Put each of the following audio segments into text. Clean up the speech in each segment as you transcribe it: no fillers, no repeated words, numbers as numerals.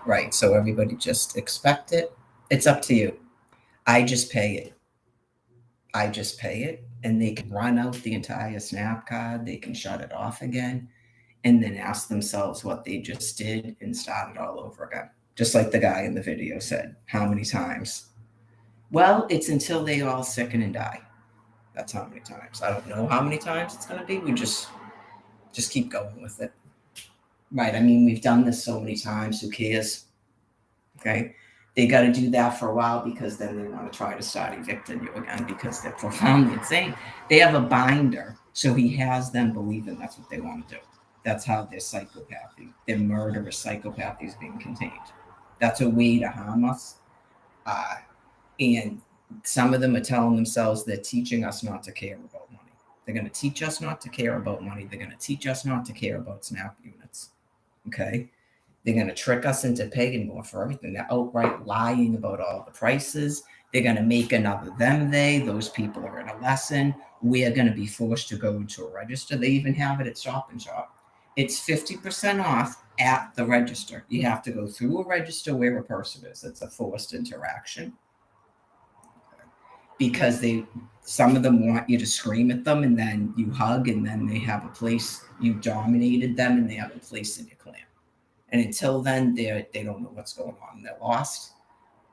right? So everybody just expect it. It's up to you. I just pay it. I just pay it, and they can run out the entire snap card. They can shut it off again, and then ask themselves what they just did and start it all over again. Just like the guy in the video said, how many times? Well, it's until they all sicken and die. That's how many times. I don't know how many times it's going to be. We just keep going with it. Right. I mean, we've done this so many times. Who cares? Okay. They got to do that for a while because then they want to try to start evicting you again because they're profoundly insane. They have a binder. So he has them believing that's what they want to do. That's how their psychopathy, their murderous psychopathy is being contained. That's a way to harm us. And some of them are telling themselves they're teaching us not to care about money. They're going to teach us not to care about money. They're going to teach us not to care about SNAP units. Okay? They're going to trick us into paying more for everything. They're outright lying about all the prices. They're going to make another them, they. Those people are in a lesson. We're going to be forced to go into a register. They even have it at Stop and Shop. It's 50% off at the register. You have to go through a register where a person is. It's a forced interaction. Because some of them want you to scream at them and then you hug and then they have a place, you dominated them and they have a place in your clan. And until then, they don't know what's going on. They're lost.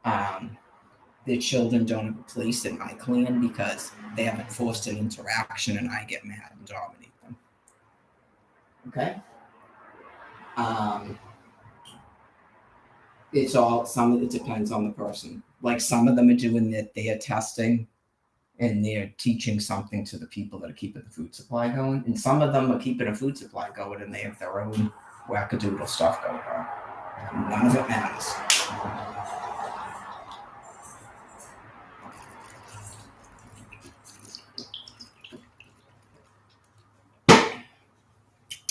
Their children don't have a place in my clan because they haven't forced an interaction and I get mad and dominate them. Okay? It depends on the person. Like some of them are doing that, they are testing and they're teaching something to the people that are keeping the food supply going. And some of them are keeping a food supply going and they have their own wackadoodle stuff going on. None of it matters.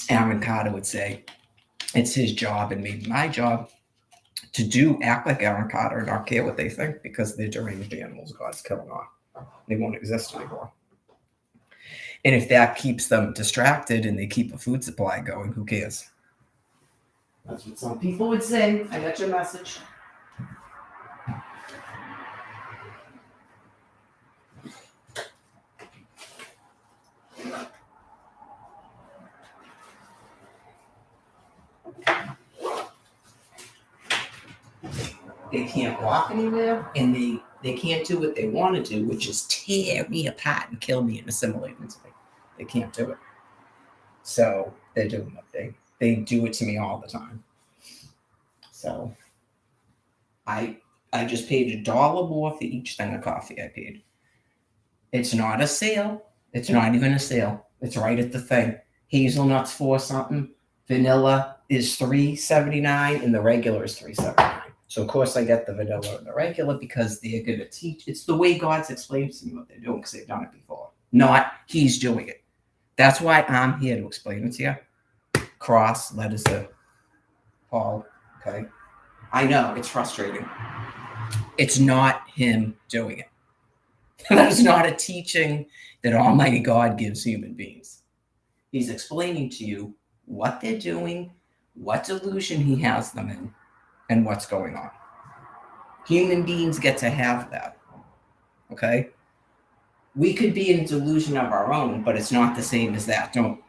Aaron Carter would say it's his job and maybe my job to act like Aaron Carter and not care what they think because they're deranged animals God's killing off. They won't exist anymore. And if that keeps them distracted and they keep a food supply going, who cares? That's what some people would say. I got your message. They can't walk anywhere, and they can't do what they want to do, which is tear me apart and kill me and assimilate into me. They can't do it. So they're doing what they do it to me all the time. So I just paid $1 more for each thing of coffee I paid. It's not a sale. It's not even a sale. It's right at the thing. Hazelnuts $4 something. Vanilla is $3.79 and the regular is $3.79. So of course I get the vanilla and the regular because they're going to teach. It's the way God's explained to me what they're doing because they've done it before. Not he's doing it. That's why I'm here to explain it to you. Cross, letters to Paul. Okay. I know it's frustrating. It's not him doing it. That is not a teaching that Almighty God gives human beings. He's explaining to you what they're doing, what delusion he has them in, and what's going on. Human beings get to have that. Okay? We could be in a delusion of our own, but it's not the same as that. Don't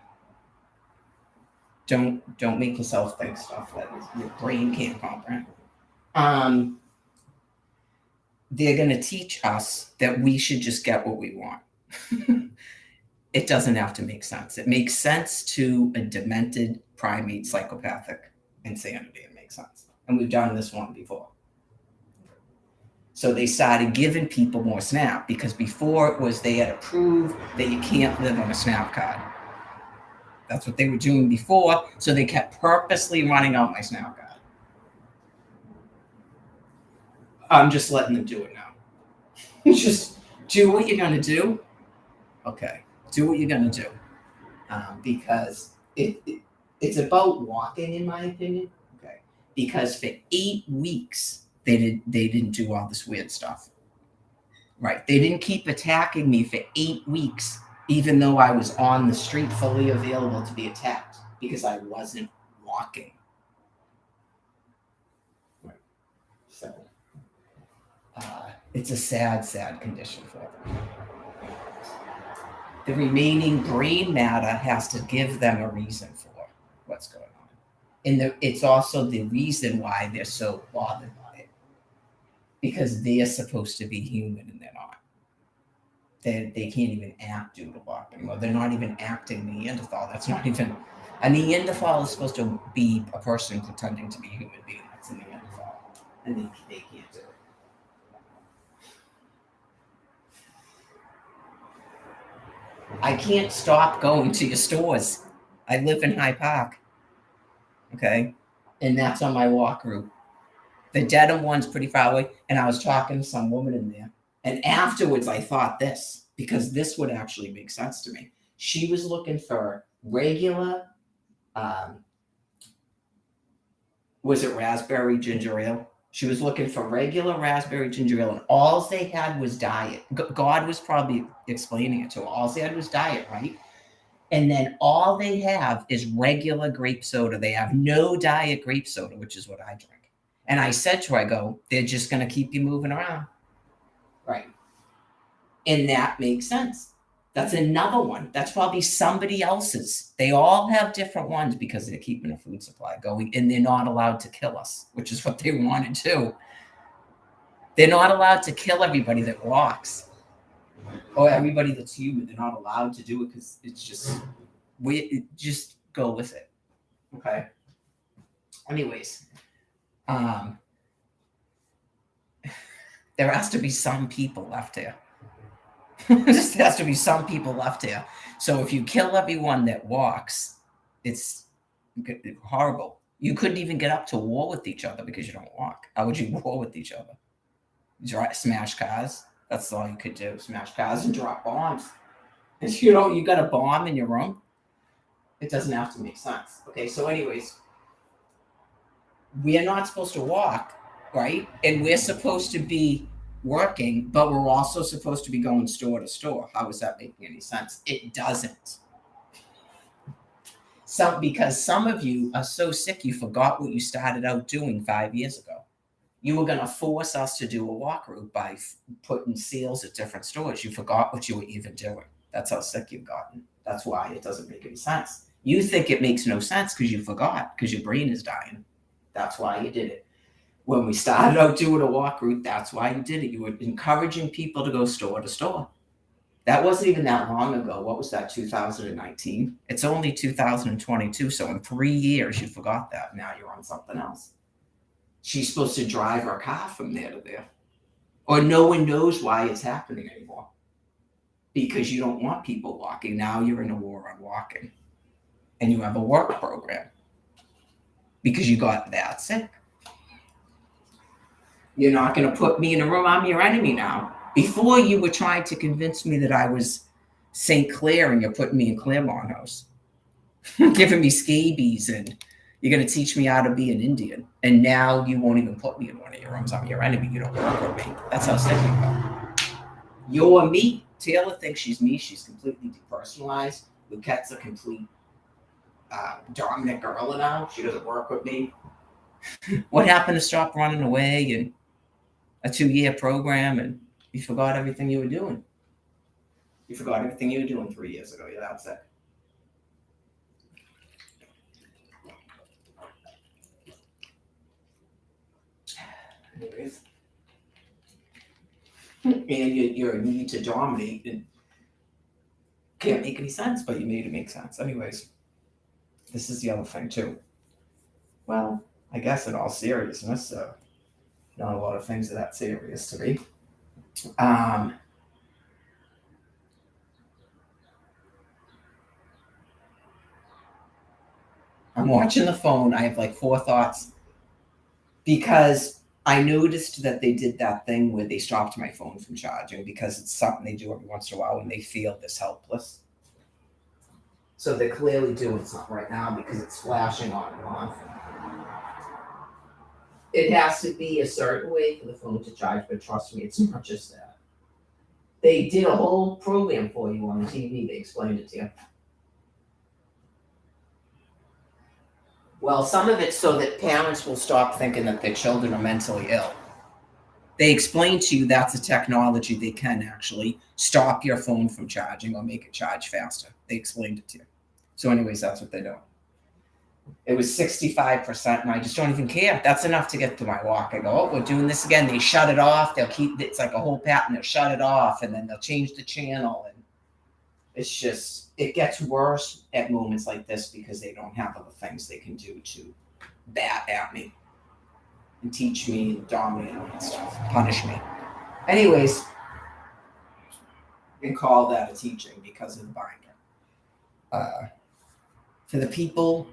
make yourself think stuff that your brain can't comprehend. They're going to teach us that we should just get what we want. It doesn't have to make sense. It makes sense to a demented primate psychopathic insanity. It makes sense. And we've done this one before. So they started giving people more SNAP because before it was they had to prove that you can't live on a SNAP card. That's what they were doing before. So they kept purposely running out my SNAP card. I'm just letting them do it now. Just do what you're going to do. Okay. Do what you're going to do. Because it's about walking, in my opinion. Okay. Because for 8 weeks, they didn't do all this weird stuff. Right. They didn't keep attacking me for 8 weeks, even though I was on the street fully available to be attacked because I wasn't walking. So it's a sad, sad condition for them. The remaining brain matter has to give them a reason for what's going on. And it's also the reason why they're so bothered by it. Because they're supposed to be human and they're not. They can't even act doodlebug anymore. They're not even acting Neanderthal. That's not even... A Neanderthal is supposed to be a person pretending to be a human being. That's a Neanderthal. And they can't do it. I can't stop going to your stores. I live in High Park. Okay? And that's on my walk route. The Dedham one's pretty far away. And I was talking to some woman in there. And afterwards, I thought this, because this would actually make sense to me. She was looking for regular, was it raspberry ginger ale? She was looking for regular raspberry ginger ale, and all they had was diet. God was probably explaining it to her. All they had was diet, right? And then all they have is regular grape soda. They have no diet grape soda, which is what I drink. And I said to her, I go, they're just going to keep you moving around. Right. And that makes sense. That's another one. That's probably somebody else's. They all have different ones because they're keeping a food supply going, and they're not allowed to kill us, which is what they want to do. They're not allowed to kill everybody that walks or everybody that's human. They're not allowed to do it because it's just, just go with it. Okay. Anyways, there has to be some people left here. There has to be some people left here. So if you kill everyone that walks, it's horrible. You couldn't even get up to war with each other because you don't walk. How would you war with each other? Smash cars. That's all you could do. Smash cars and drop bombs. And you got a bomb in your room. It doesn't have to make sense. Okay, so anyways, we are not supposed to walk, right? And we're supposed to be working, but we're also supposed to be going store to store. How is that making any sense? It doesn't. Because some of you are so sick, you forgot what you started out doing 5 years ago. You were going to force us to do a walk route by putting seals at different stores. You forgot what you were even doing. That's how sick you've gotten. That's why it doesn't make any sense. You think it makes no sense because you forgot, because your brain is dying. That's why you did it. When we started out doing a walk route, that's why you did it. You were encouraging people to go store to store. That wasn't even that long ago. What was that, 2019? It's only 2022. So in 3 years, you forgot that. Now you're on something else. She's supposed to drive her car from there to there. Or no one knows why it's happening anymore. Because you don't want people walking. Now you're in a war on walking. And you have a work program. Because you got that sick. You're not going to put me in a room. I'm your enemy now. Before, you were trying to convince me that I was St. Clair and you're putting me in Claremont House. Giving me scabies and you're going to teach me how to be an Indian. And now you won't even put me in one of your rooms. I'm your enemy. You don't work with me. That's how sick you are. You're me. Taylor thinks she's me. She's completely depersonalized. Luquette's a complete dominant gorilla now. She doesn't work with me. What happened to stop running away and a 2-year program, and you forgot everything you were doing? You forgot everything you were doing 3 years ago. Yeah, that's it. Anyways. And your need to dominate and can't make any sense, but you made it make sense. Anyways, this is the other thing too. Well, I guess in all seriousness, not a lot of things are that serious to me. I'm watching the phone. I have like 4 thoughts because I noticed that they did that thing where they stopped my phone from charging because it's something they do every once in a while when they feel this helpless. So they're clearly doing something right now because it's flashing on and off. It has to be a certain way for the phone to charge, but trust me, it's not just that. They did a whole program for you on the TV. They explained it to you. Well, some of it's so that parents will stop thinking that their children are mentally ill. They explain to you that's a technology they can actually stop your phone from charging or make it charge faster. They explained it to you. So, anyways, that's what they do. It was 65%, and I just don't even care. That's enough to get to my walk. I go, oh, we're doing this again. They shut it off. They'll keep it's like a whole pattern. They'll shut it off, and then they'll change the channel. And it's just, it gets worse at moments like this because they don't have other things they can do to bat at me and teach me and dominate and stuff, punish me. Anyways, you can call that a teaching because of the binder. For the people,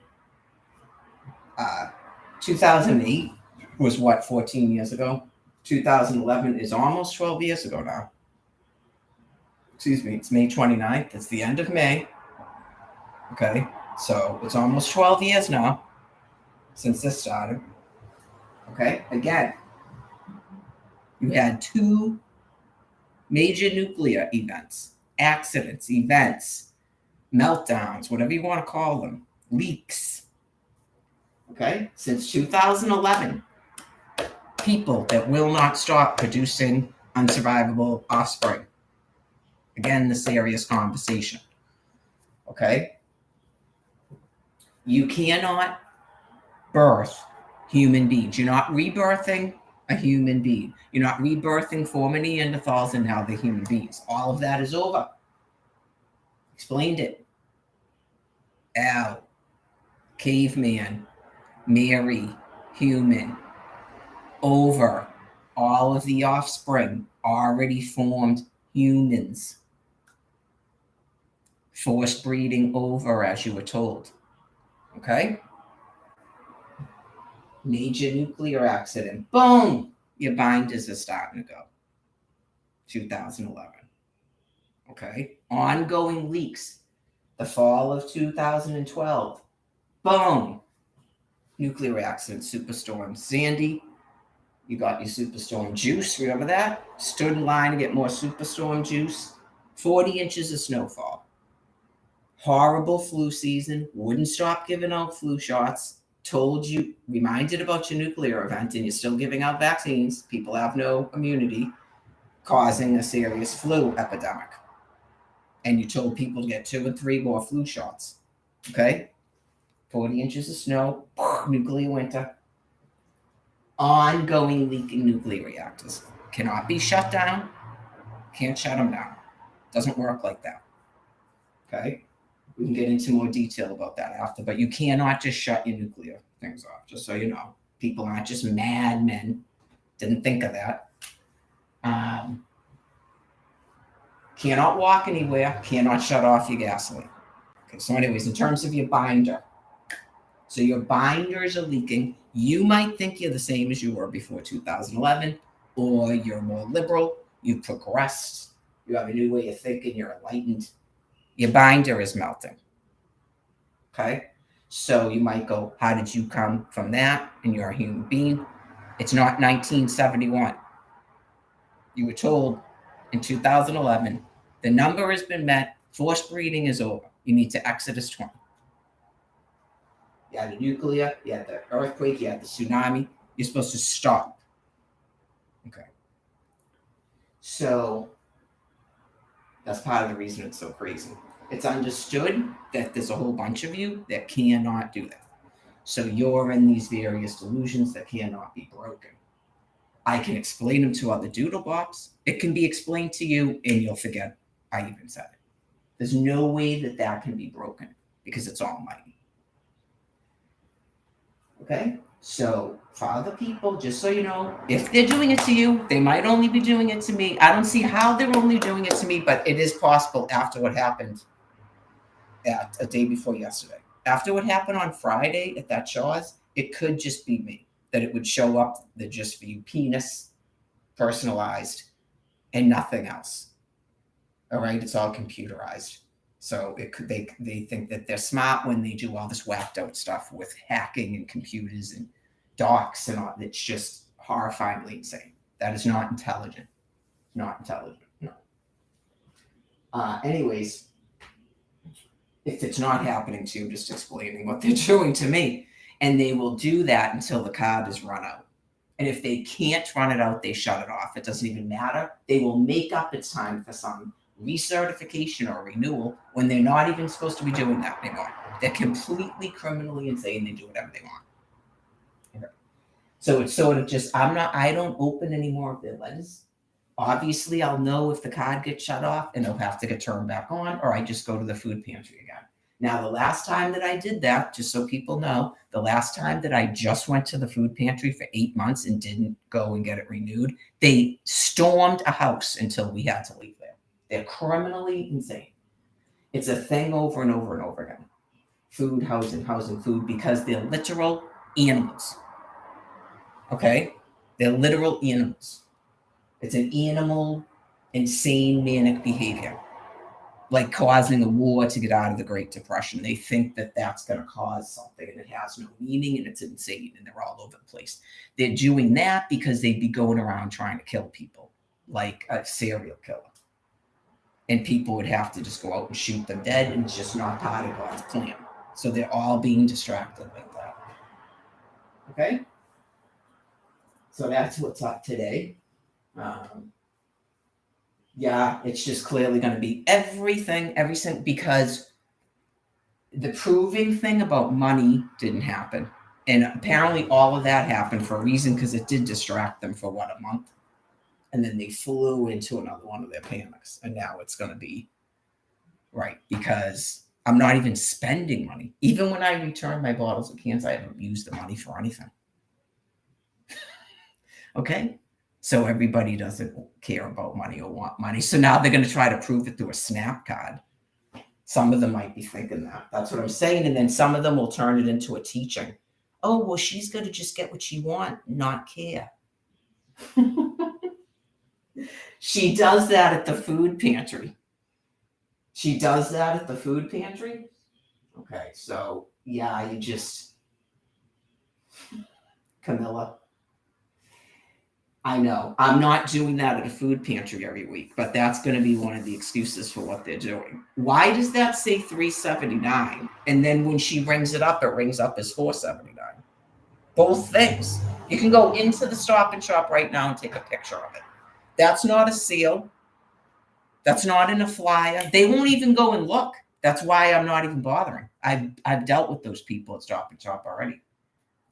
2008 was what, 14 years ago? 2011 is almost 12 years ago now. Excuse me, it's May 29th. It's the end of May. Okay, so it's almost 12 years now since this started. Okay, again, you had 2 major nuclear events, accidents, events, meltdowns, whatever you want to call them, leaks. Okay, since 2011, people that will not stop producing unsurvivable offspring. Again, the serious conversation. Okay, you cannot birth human beings. You're not rebirthing a human being. You're not rebirthing former Neanderthals and now they're human beings. All of that is over. Explained it. Al, caveman, Mary, human, over. All of the offspring already formed humans. Forced breeding over, as you were told. Okay? Major nuclear accident. Boom! Your binders are starting to go. 2011. Okay? Ongoing leaks. The fall of 2012. Boom! Nuclear accident, Superstorm Sandy. You got your Superstorm juice, remember that? Stood in line to get more Superstorm juice. 40 inches of snowfall. Horrible flu season. Wouldn't stop giving out flu shots. Told you, reminded about your nuclear event, and you're still giving out vaccines. People have no immunity, causing a serious flu epidemic. And you told people to get 2 and 3 more flu shots. Okay? 40 inches of snow, nuclear winter. Ongoing leaking nuclear reactors. Cannot be shut down. Can't shut them down. Doesn't work like that. Okay? We can get into more detail about that after, but you cannot just shut your nuclear things off, just so you know. People aren't just madmen. Didn't think of that. Cannot walk anywhere. Cannot shut off your gasoline. Okay, so anyways, in terms of your binder, so your binders are leaking. You might think you're the same as you were before 2011, or you're more liberal, you've progressed, you have a new way of thinking, you're enlightened. Your binder is melting. Okay? So you might go, how did you come from that? And you're a human being. It's not 1971. You were told in 2011, the number has been met, forced breeding is over. You need to Exodus 20. You had the nuclear, you had the earthquake, you had the tsunami. You're supposed to stop. Okay. So that's part of the reason it's so crazy. It's understood that there's a whole bunch of you that cannot do that. So you're in these various delusions that cannot be broken. I can explain them to other doodlebops. It can be explained to you and you'll forget I even said it. There's no way that that can be broken because it's almighty. Okay? So for other people, just so you know, if they're doing it to you, they might only be doing it to me. I don't see how they're only doing it to me, but it is possible after what happened at a day before yesterday. After what happened on Friday at that Shaw's, it could just be me. That it would show up the just for you penis, personalized, and nothing else. All right? It's all computerized. So it could, they think that they're smart when they do all this whacked out stuff with hacking and computers and docs and all. It's just horrifyingly insane. That is not intelligent. Not intelligent. No. Anyways, if it's not happening to you, I'm just explaining what they're doing to me. And they will do that until the card is run out. And if they can't run it out, they shut it off. It doesn't even matter. They will make up its time for some recertification or renewal when they're not even supposed to be doing that anymore. They're completely criminally insane. They do whatever they want. Okay. So it's sort of just, I don't open any more of their letters. Obviously, I'll know if the card gets shut off and it'll have to get turned back on, or I just go to the food pantry again. Now, the last time that I did that, just so people know, the last time that I just went to the food pantry for 8 months and didn't go and get it renewed, they stormed a house until we had to leave there. They're criminally insane. It's a thing over and over and over again. Food, housing, food, because they're literal animals. Okay? They're literal animals. It's an animal, insane, manic behavior. Like causing a war to get out of the Great Depression. They think that that's going to cause something, and it has no meaning, and it's insane, and they're all over the place. They're doing that because they'd be going around trying to kill people, like a serial killer. And people would have to just go out and shoot them dead, and it's just not part of God's plan. So they're all being distracted like that. Okay? So that's what's up today. Yeah, it's just clearly going to be everything, because the proving thing about money didn't happen. And apparently all of that happened for a reason, because it did distract them for a month. And then they flew into another one of their panics. And now it's going to be right, because I'm not even spending money. Even when I return my bottles and cans, I haven't used the money for anything. Okay? So everybody doesn't care about money or want money. So now they're going to try to prove it through a SNAP card. Some of them might be thinking that. That's what I'm saying. And then some of them will turn it into a teaching. Oh, well, she's going to just get what she wants, not care. She does that at the food pantry. Okay, so yeah, Camilla. I know. I'm not doing that at a food pantry every week, but that's going to be one of the excuses for what they're doing. Why does that say $3.79? And then when she rings it up as $4.79. Both things. You can go into the Stop and Shop right now and take a picture of it. That's not a seal. That's not in a flyer. They won't even go and look. That's why I'm not even bothering. I've dealt with those people at Stop and Shop already.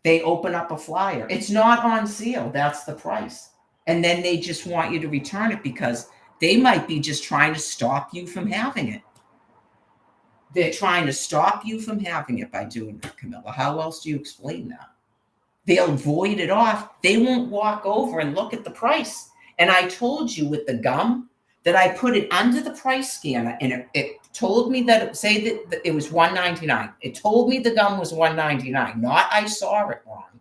They open up a flyer. It's not on sale. That's the price. And then they just want you to return it because they might be just trying to stop you from having it. They're trying to stop you from having it by doing that, Camilla. How else do you explain that? They'll void it off. They won't walk over and look at the price. And I told you with the gum that I put it under the price scanner, and it told me that it was $1.99. It told me the gum was $1.99, not I saw it wrong.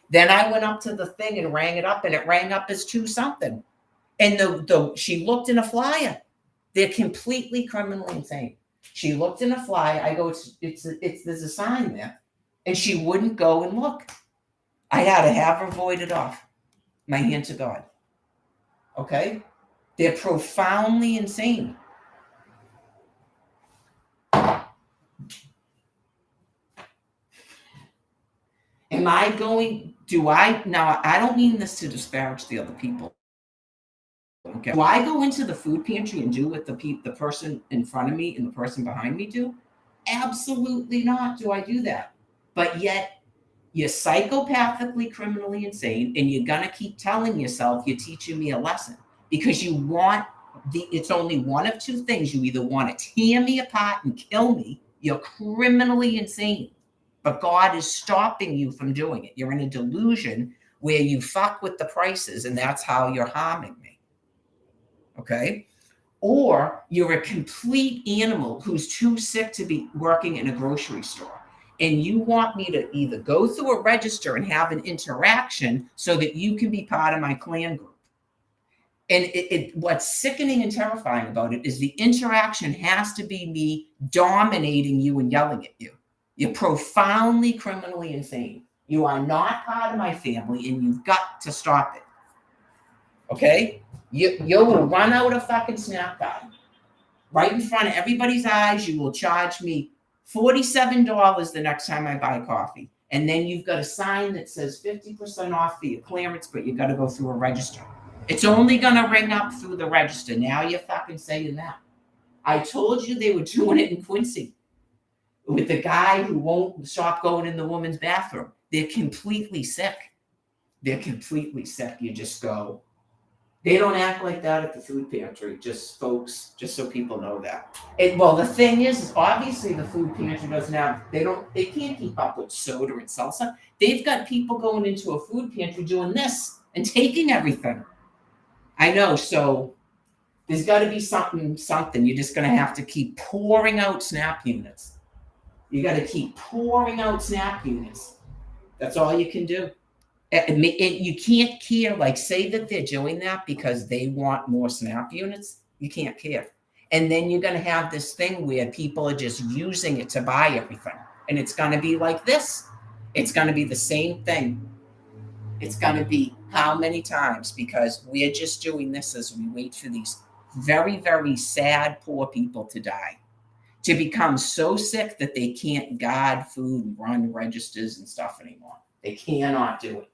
Then I went up to the thing and rang it up, and it rang up as $2 something. And she looked in a flyer. They're completely criminally insane. She looked in a flyer. I go, there's a sign there, and she wouldn't go and look. I had to have her voided off. My hand to God. Okay? They're profoundly insane. Now, I don't mean this to disparage the other people. Okay. Do I go into the food pantry and do what the person in front of me and the person behind me do? Absolutely not do I do that. But yet, you're psychopathically, criminally insane, and you're going to keep telling yourself you're teaching me a lesson because you want it's only one of two things. You either want to tear me apart and kill me. You're criminally insane, but God is stopping you from doing it. You're in a delusion where you fuck with the prices, and that's how you're harming me. Okay? Or you're a complete animal who's too sick to be working in a grocery store. And you want me to either go through a register and have an interaction so that you can be part of my clan group. And what's sickening and terrifying about it is the interaction has to be me dominating you and yelling at you. You're profoundly criminally insane. You are not part of my family, and you've got to stop it. Okay? You will run out of fucking SNAP card. Right in front of everybody's eyes, you will charge me $47 the next time I buy coffee. And then you've got a sign that says 50% off for your clearance, but you got to go through a register. It's only going to ring up through the register. Now you're fucking saying that. I told you they were doing it in Quincy with the guy who won't stop going in the woman's bathroom. They're completely sick. They're completely sick. You just go. They don't act like that at the food pantry. Just folks, just so people know that. Well, the thing is obviously the food pantry doesn't have. They can't keep up with soda and salsa. They've got people going into a food pantry doing this and taking everything. I know. So there's got to be something. You're just going to have to keep pouring out SNAP units. You got to keep pouring out SNAP units. That's all you can do. You can't care, like say that they're doing that because they want more SNAP units. You can't care. And then you're going to have this thing where people are just using it to buy everything. And it's going to be like this. It's going to be the same thing. It's going to be how many times? Because we're just doing this as we wait for these very, very sad, poor people to die, to become so sick that they can't guard food and run registers and stuff anymore. They cannot do it.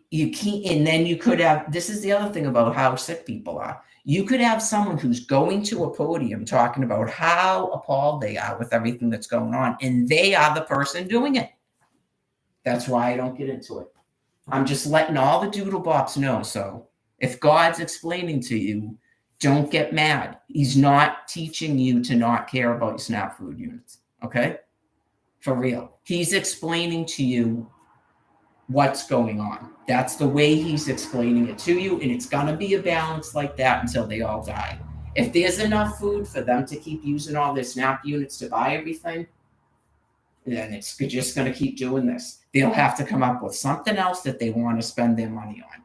You can't, and then you could have, this is the other thing about how sick people are. You could have someone who's going to a podium talking about how appalled they are with everything that's going on, and they are the person doing it. That's why I don't get into it. I'm just letting all the doodle bops know. So if God's explaining to you, don't get mad. He's not teaching you to not care about your SNAP food units. Okay? For real. He's explaining to you what's going on. That's the way he's explaining it to you, and it's going to be a balance like that until they all die. If there's enough food for them to keep using all their SNAP units to buy everything, then it's just going to keep doing this. They'll have to come up with something else that they want to spend their money on.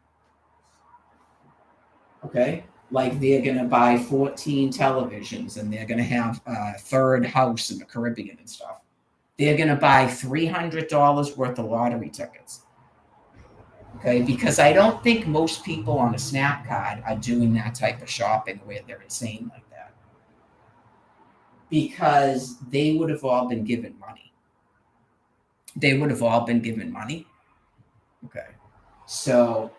Okay? Like they're going to buy 14 televisions, and they're going to have a third house in the Caribbean and stuff. They're going to buy $300 worth of lottery tickets. Okay, because I don't think most people on a SNAP card are doing that type of shopping where they're insane like that. Because they would have all been given money. Okay. So,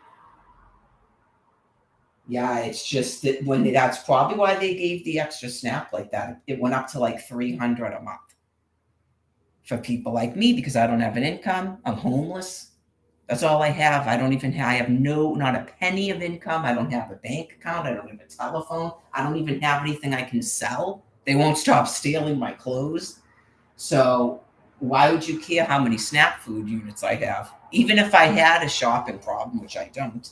yeah, it's just that that's probably why they gave the extra SNAP like that. It went up to like $300 a month for people like me because I don't have an income. I'm homeless. That's all I have. I have not a penny of income. I don't have a bank account. I don't have a telephone. I don't even have anything I can sell. They won't stop stealing my clothes. So why would you care how many SNAP food units I have? Even if I had a shopping problem, which I don't,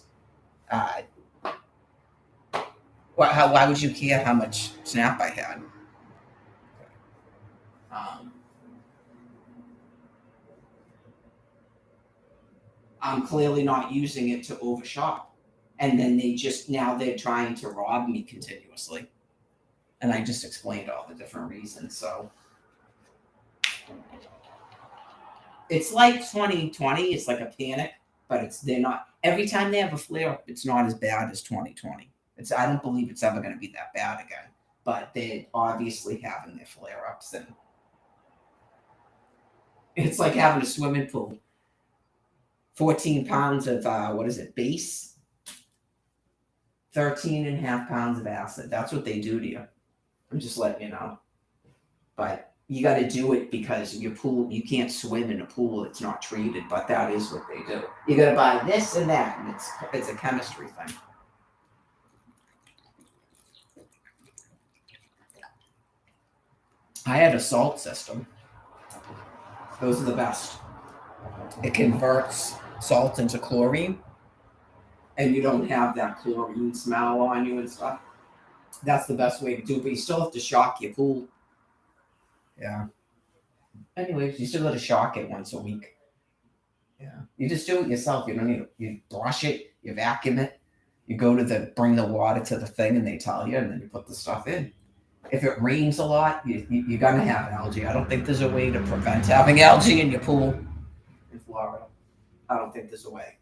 why would you care how much SNAP I had? I'm clearly not using it to overshop. And then they're trying to rob me continuously. And I just explained all the different reasons. So it's like 2020. It's like a panic, but they're not. Every time they have a flare up, it's not as bad as 2020. I don't believe it's ever going to be that bad again. But they're obviously having their flare ups, and it's like having a swimming pool. 14 pounds of, base? 13.5 pounds of acid. That's what they do to you. I'm just letting you know. But you got to do it because your pool, you can't swim in a pool that's not treated, but that is what they do. You got to buy this and that, and it's a chemistry thing. I had a salt system. Those are the best. It converts salt into chlorine, and you don't have that chlorine smell on you and stuff. That's the best way to do it, but you still have to shock your pool. Yeah. Anyways, you still got to shock it once a week. Yeah. You just do it yourself. You don't need you brush it, you vacuum it, you go to bring the water to the thing, and they tell you, and then you put the stuff in. If it rains a lot, you're going to have algae. I don't think there's a way to prevent having algae in your pool in Florida. I don't think there's a way.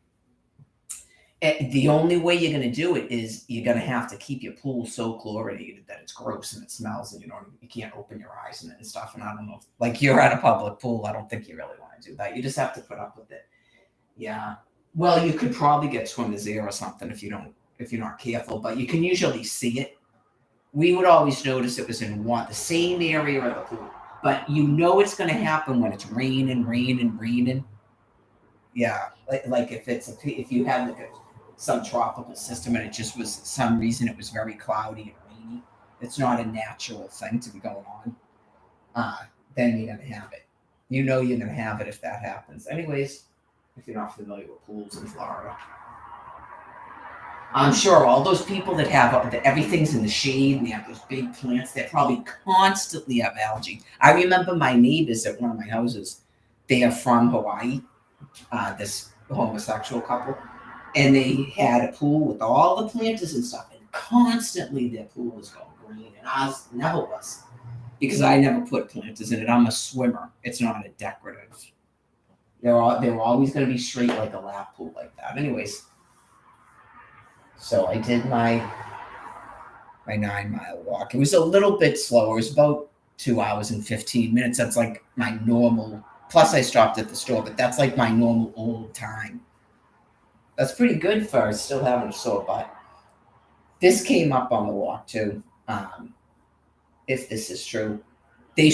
The only way you're going to do it is you're going to have to keep your pool so chlorinated that it's gross and it smells, and you can't open your eyes in it and stuff. And I don't know, like you're at a public pool, I don't think you really want to do that. You just have to put up with it. Yeah. Well, you could probably get swimmers there or something if you're not careful, but you can usually see it. We would always notice it was in the same area of the pool, but it's going to happen when it's raining. Yeah, like if you had like some tropical system and it just was some reason it was very cloudy and rainy, it's not a natural thing to be going on. Then you're gonna have it. You're gonna have it if that happens. Anyways, if you're not familiar with pools in Florida, I'm sure all those people that have everything's in the shade and they have those big plants, they probably constantly have algae. I remember my neighbors at one of my houses. They are from Hawaii. This homosexual couple, and they had a pool with all the planters and stuff, and constantly their pool was going green, and ours never was, because I never put planters in it. I'm a swimmer. It's not a decorative. They were always going to be straight like a lap pool like that. Anyways, so I did my 9-mile walk. It was a little bit slower. It was about 2 hours and 15 minutes. That's like my normal. Plus, I stopped at the store, but that's like my normal old time. That's pretty good for still having a sore butt. This came up on the walk too. If this is true, they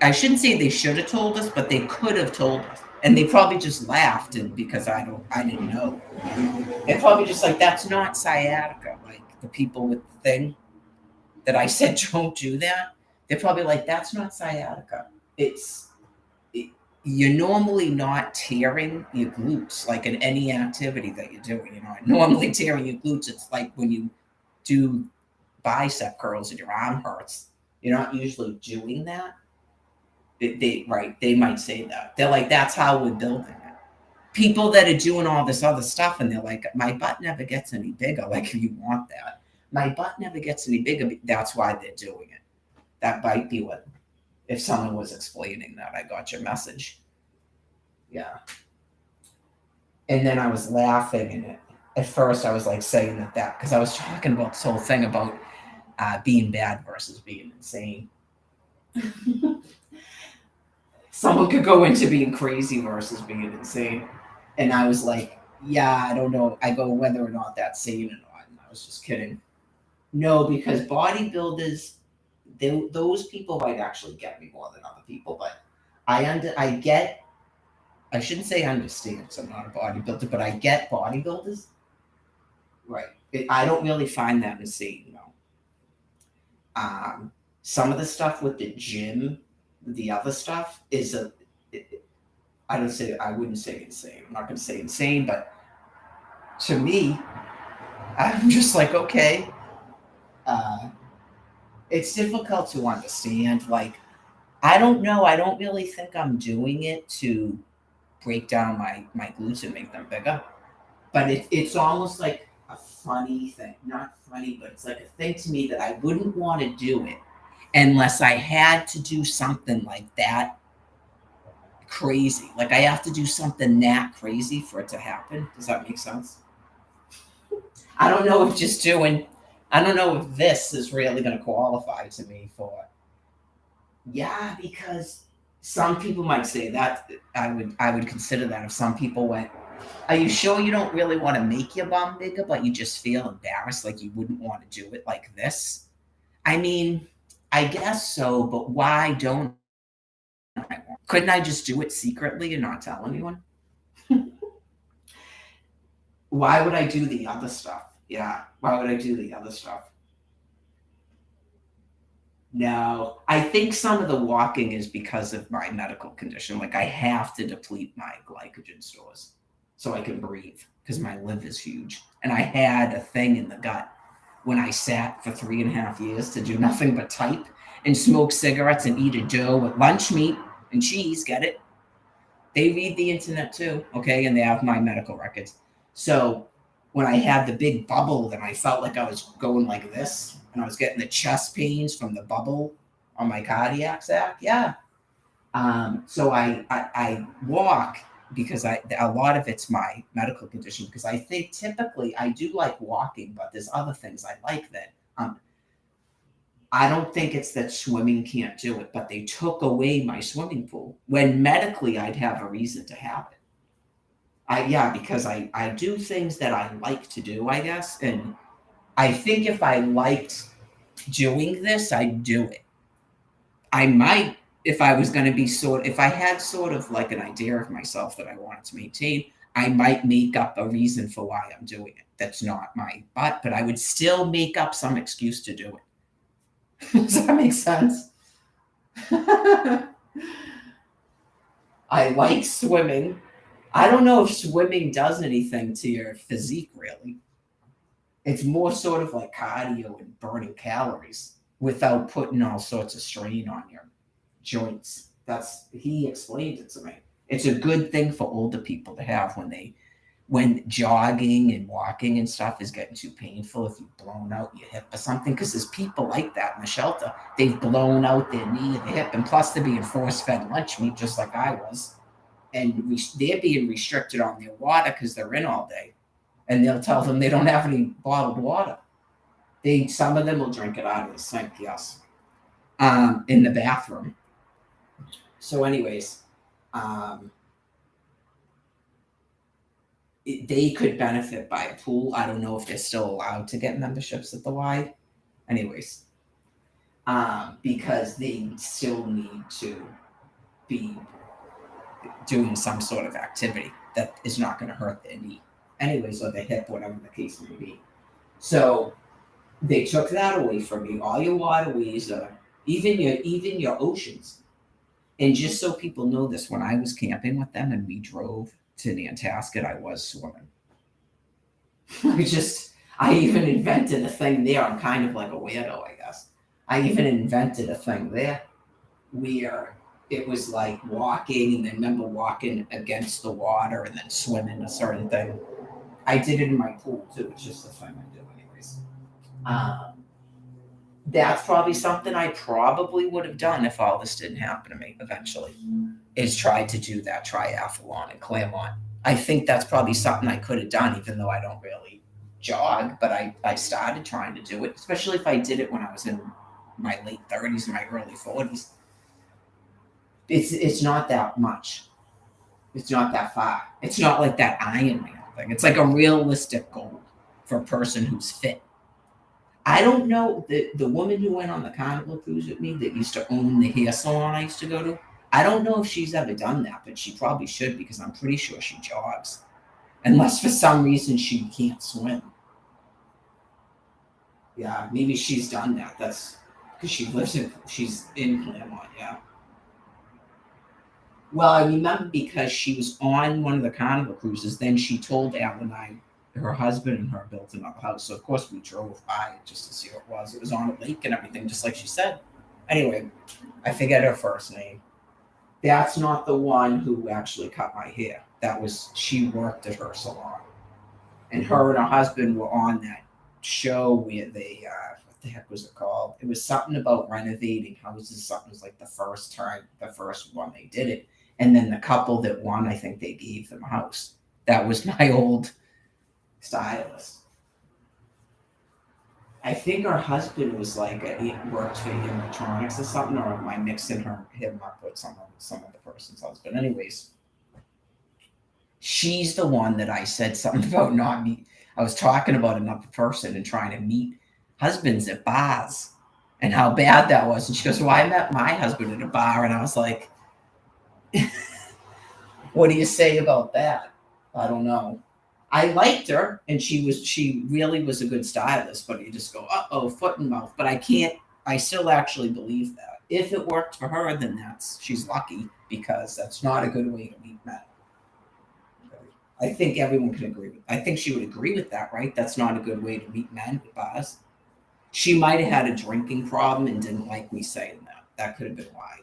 I shouldn't say they should have told us, but they could have told us, and they probably just laughed because I didn't know. They're probably just like, that's not sciatica. Like the people with the thing that I said don't do that. They're probably like, that's not sciatica. You're normally not tearing your glutes like in any activity that you're doing. You're not normally tearing your glutes. It's like when you do bicep curls and your arm hurts. You're not usually doing that. They might say that. They're like, that's how we're building it. People that are doing all this other stuff and they're like, my butt never gets any bigger. Like, if you want that. My butt never gets any bigger. That's why they're doing it. That might be what. If someone was explaining that, I got your message. Yeah. And then I was laughing, and at first I was like saying that because I was talking about this whole thing about being bad versus being insane. Someone could go into being crazy versus being insane. And I was like, yeah, I don't know. I go, whether or not that's sane or not. And I was just kidding. No, because bodybuilders, those people might actually get me more than other people, but I shouldn't say understand because I'm not a bodybuilder, but I get bodybuilders. Right. I don't really find that insane, though. Some of the stuff with the gym, the other stuff is I wouldn't say insane. I'm not going to say insane, but to me, I'm just like, okay. It's difficult to understand. Like, I don't know. I don't really think I'm doing it to break down my glutes and make them bigger. But it's almost like a funny thing. Not funny, but it's like a thing to me that I wouldn't want to do it unless I had to do something like that crazy. Like, I have to do something that crazy for it to happen. Does that make sense? I don't know if this is really going to qualify to me for. Yeah, because some people might say that I would consider that if some people went, are you sure you don't really want to make your bum bigger, but you just feel embarrassed, like you wouldn't want to do it like this? I mean, I guess so, but why don't I? Couldn't I just do it secretly and not tell anyone? Why would I do the other stuff? Yeah, why would I do the other stuff? No, I think some of the walking is because of my medical condition. Like, I have to deplete my glycogen stores so I can breathe because my liver is huge. And I had a thing in the gut when I sat for 3.5 years to do nothing but type and smoke cigarettes and eat a dough with lunch meat and cheese. Get it? They read the internet too, okay? And they have my medical records. So when I had the big bubble, then I felt like I was going like this, and I was getting the chest pains from the bubble on my cardiac sac. Yeah. So I walk, because a lot of it's my medical condition, because I think typically I do like walking, but there's other things I like that I don't think it's that swimming can't do it, but they took away my swimming pool when medically I'd have a reason to have it. Because I do things that I like to do, I guess. And I think if I liked doing this, I'd do it. I might, if I was going to be if I had sort of like an idea of myself that I wanted to maintain, I might make up a reason for why I'm doing it. That's not my butt, but I would still make up some excuse to do it. Does that make sense? I like swimming. I don't know if swimming does anything to your physique, really. It's more sort of like cardio and burning calories without putting all sorts of strain on your joints. He explained it to me. It's a good thing for older people to have when jogging and walking and stuff is getting too painful, if you've blown out your hip or something, because there's people like that in the shelter. They've blown out their knee or their hip, and plus they're being force-fed lunch meat just like I was. And they're being restricted on their water because they're in all day. And they'll tell them they don't have any bottled water. Some of them will drink it out of the sink, yes, in the bathroom. So anyways, they could benefit by a pool. I don't know if they're still allowed to get memberships at the Y. Anyways, because they still need to be doing some sort of activity that is not going to hurt their knee. Anyways, or their hip, whatever the case may be. So they took that away from you. All your waterways, even your oceans. And just so people know this, when I was camping with them and we drove to Nantasket, I was swimming. I even invented a thing there. I'm kind of like a weirdo, I guess. I even invented a thing there where it was like walking, and then remember walking against the water and then swimming a certain thing. I did it in my pool too. It's just a thing I do anyways. That's probably something I probably would have done if all this didn't happen to me eventually, is tried to do that triathlon in Claremont. I think that's probably something I could have done, even though I don't really jog, but I started trying to do it, especially if I did it when I was in my late 30s and my early 40s. It's not that much. It's not that far. It's not like that Ironman thing. It's like a realistic goal for a person who's fit. I don't know, the woman who went on the Carnival cruise with me that used to own the hair salon I used to go to, I don't know if she's ever done that, but she probably should, because I'm pretty sure she jogs. Unless for some reason she can't swim. Yeah, maybe she's done that. That's because she's in Claremont, yeah. Well, I remember because she was on one of the Carnival cruises, then she told Al and I, her husband and her built another house. So of course we drove by it just to see what it was. It was on a lake and everything, just like she said. Anyway, I forget her first name. That's not the one who actually cut my hair. She worked at her salon. And her and her husband were on that show where they, what the heck was it called? It was something about renovating houses. Something was like the first one they did it. And then the couple that won, I think they gave them a house. That was my old stylist. I think her husband was like he worked for electronics or something, or am I mixing him up with some other person's husband? Anyways, she's the one that I said something about not meet. I was talking about another person and trying to meet husbands at bars and how bad that was. And she goes, "Well, I met my husband at a bar," and I was like, "What do you say about that?" I don't know. I liked her, and she really was a good stylist, but you just go, foot and mouth. But I still actually believe that. If it worked for her, then she's lucky, because that's not a good way to meet men. I think everyone can agree I think she would agree with that, right? That's not a good way to meet men at bars. She might have had a drinking problem and didn't like me saying that. That could have been why.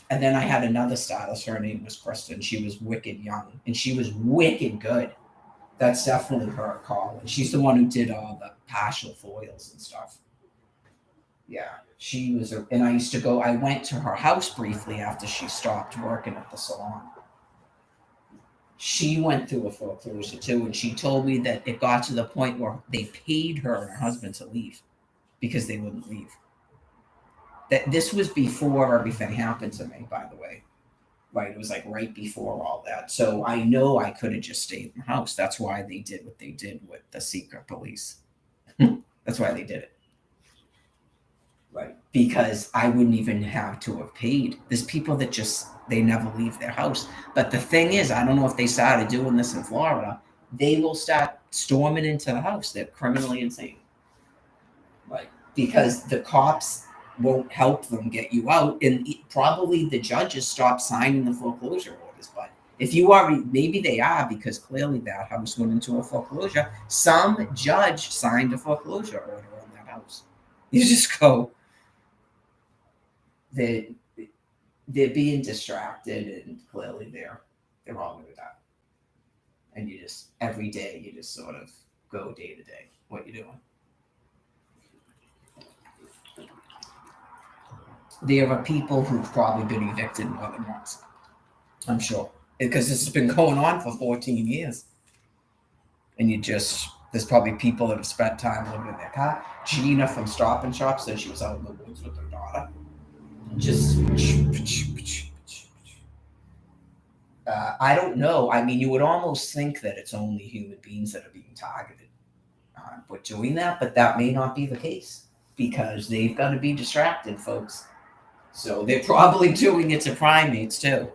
And then I had another stylist. Her name was Kristen. She was wicked young, and she was wicked good. That's definitely her call. And she's the one who did all the partial foils and stuff. Yeah, she was, and I went to her house briefly after she stopped working at the salon. She went through a foreclosure too, and she told me that it got to the point where they paid her and her husband to leave because they wouldn't leave. That this was before everything happened to me, by the way. Right, it was like right before all that. So I know I could have just stayed in the house. That's why they did what they did with the secret police. That's why they did it. Right, because I wouldn't even have to have paid. There's people that just they never leave their house. But the thing is, I don't know if they started doing this in Florida. They will start storming into the house. They're criminally insane. Right, because the cops won't help them get you out, and probably the judges stop signing the foreclosure orders. But if you are, maybe they are, because clearly that house went into a foreclosure. Some judge signed a foreclosure order on that house. You just go, they're being distracted, and clearly they're all with that. And you just every day you just sort of go day to day what you're doing. There are people who've probably been evicted more than once. I'm sure. Because this has been going on for 14 years. And there's probably people that have spent time living in their car. Gina from Stop and Shop said she was out in the woods with her daughter. I don't know. I mean, you would almost think that it's only human beings that are being targeted with doing that, but that may not be the case because they've got to be distracted, folks. So they're probably doing it to primates too.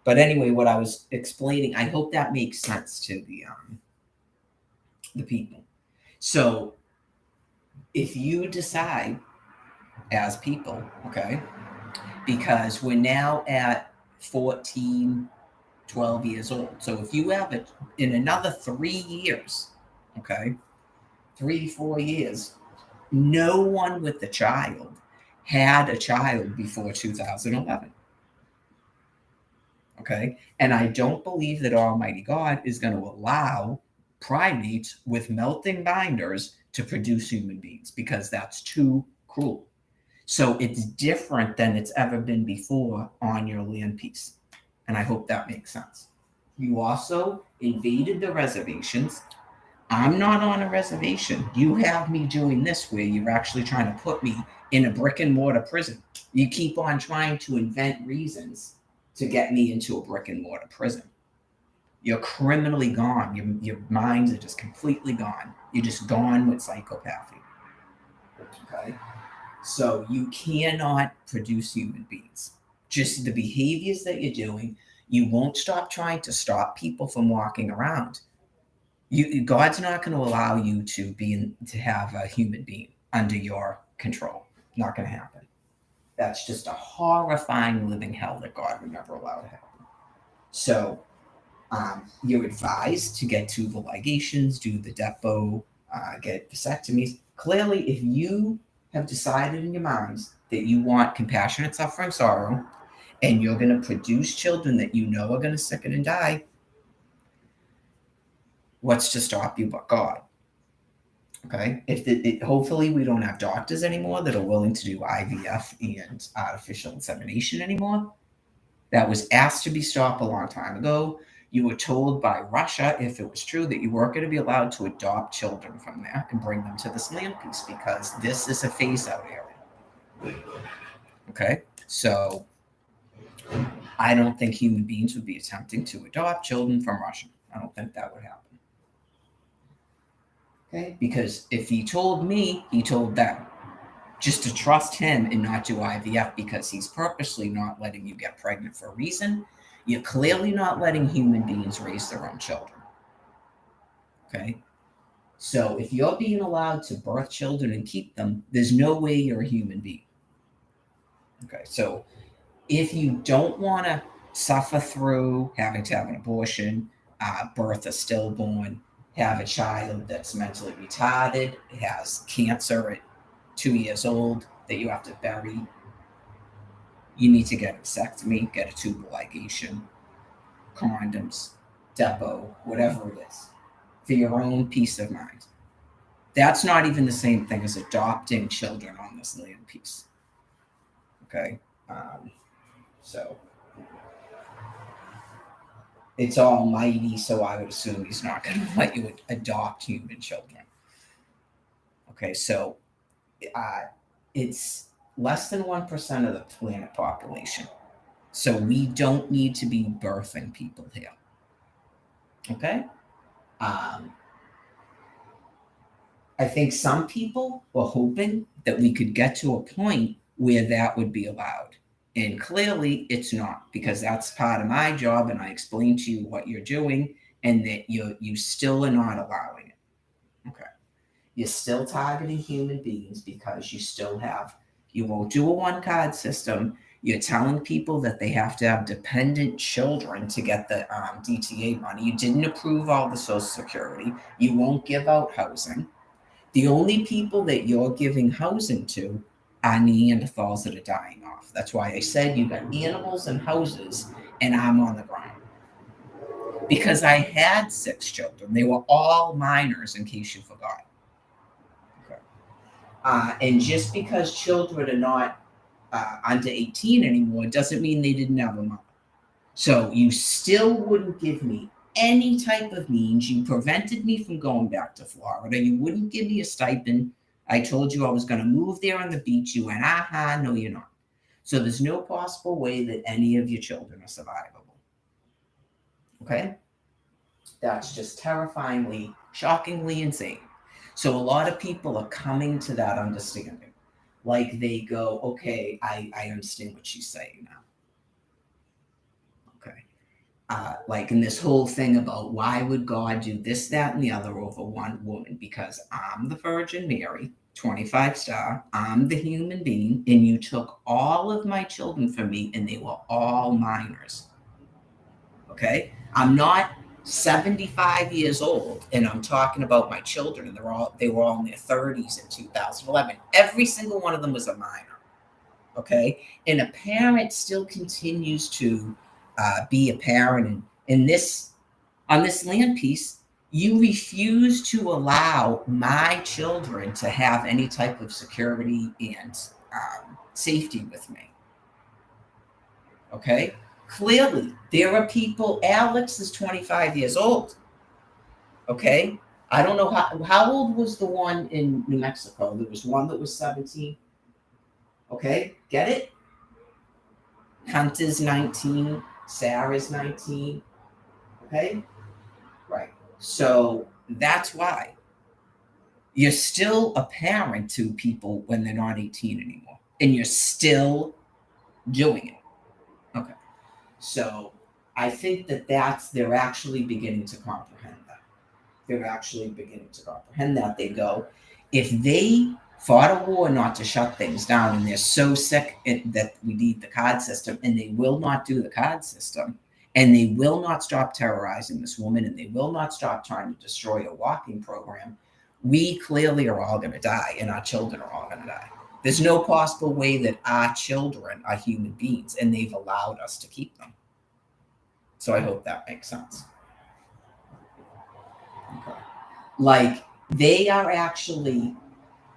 But anyway, what I was explaining, I hope that makes sense to the people. So if you decide as people, okay, because we're now at 14, 12 years old. So if you have it in another 3 years, okay, 3-4 years, no one with a child had a child before 2011. Okay. And I don't believe that Almighty God is going to allow primates with melting binders to produce human beings because that's too cruel. So it's different than it's ever been before on your land piece. And I hope that makes sense. You also invaded the reservations. I'm not on a reservation. You have me doing this where you're actually trying to put me in a brick and mortar prison. You keep on trying to invent reasons to get me into a brick and mortar prison. You're criminally gone. Your minds are just completely gone. You're just gone with psychopathy. Okay? So you cannot produce human beings. Just the behaviors that you're doing, you won't stop trying to stop people from walking around. God's not going to allow you to have a human being under your control. Not going to happen. That's just a horrifying living hell that God would never allow to happen. So you're advised to get tubal ligations, do the depo, get vasectomies. Clearly, if you have decided in your minds that you want compassionate suffering, sorrow, and you're going to produce children that you know are going to sicken and die, what's to stop you but God? Okay. Hopefully we don't have doctors anymore that are willing to do IVF and artificial insemination anymore. That was asked to be stopped a long time ago. You were told by Russia, if it was true, that you weren't going to be allowed to adopt children from there and bring them to this land piece because this is a phase out area. Okay. So I don't think human beings would be attempting to adopt children from Russia. I don't think that would happen. Okay, because if he told me, he told them just to trust him and not do IVF because he's purposely not letting you get pregnant for a reason. You're clearly not letting human beings raise their own children. Okay, so if you're being allowed to birth children and keep them, there's no way you're a human being. Okay, so if you don't want to suffer through having to have an abortion, birth a stillborn, have a child that's mentally retarded, has cancer at 2 years old that you have to bury, you need to get a vasectomy, get a tubal ligation, condoms, depo, whatever it is, for your own peace of mind. That's not even the same thing as adopting children on this land piece. Okay. So it's almighty, so I would assume he's not going to let you adopt human children. Okay, so it's less than 1% of the planet population. So we don't need to be birthing people here. Okay? I think some people were hoping that we could get to a point where that would be allowed. And clearly it's not, because that's part of my job, and I explain to you what you're doing, and that you still are not allowing it. Okay. You're still targeting human beings because you won't do a one card system. You're telling people that they have to have dependent children to get the DTA money. You didn't approve all the Social Security. You won't give out housing. The only people that you're giving housing to are Neanderthals that are dying off. That's why I said you got animals and houses, and I'm on the ground. Because I had 6 children. They were all minors, in case you forgot. And just because children are not under 18 anymore doesn't mean they didn't have a mother. So you still wouldn't give me any type of means. You prevented me from going back to Florida. You wouldn't give me a stipend. I told you I was going to move there on the beach. You went, no, you're not. So there's no possible way that any of your children are survivable. Okay? That's just terrifyingly, shockingly insane. So a lot of people are coming to that understanding. Like they go, okay, I understand what she's saying now. Okay. Like in this whole thing about why would God do this, that, and the other over one woman? Because I'm the Virgin Mary, 25 star, I'm the human being, and you took all of my children from me, and they were all minors. Okay? I'm not 75 years old, and I'm talking about my children, and they were all in their 30s in 2011. Every single one of them was a minor. Okay? And a parent still continues to be a parent. And on this land piece, you refuse to allow my children to have any type of security and safety with me. Okay? Clearly, there are people. Alex is 25 years old. Okay? I don't know how old was the one in New Mexico? There was one that was 17. Okay? Get it? Hunter's 19. Sarah's 19. Okay? Right. So that's why. You're still a parent to people when they're not 18 anymore. And you're still doing it. Okay. So I think they're actually beginning to comprehend that. They're actually beginning to comprehend that. They go, if they fought a war not to shut things down, and they're so sick that we need the card system, and they will not do the card system, and they will not stop terrorizing this woman, and they will not stop trying to destroy a walking program, we clearly are all going to die, and our children are all going to die. There's no possible way that our children are human beings, and they've allowed us to keep them. So I hope that makes sense. Okay. Like, they are actually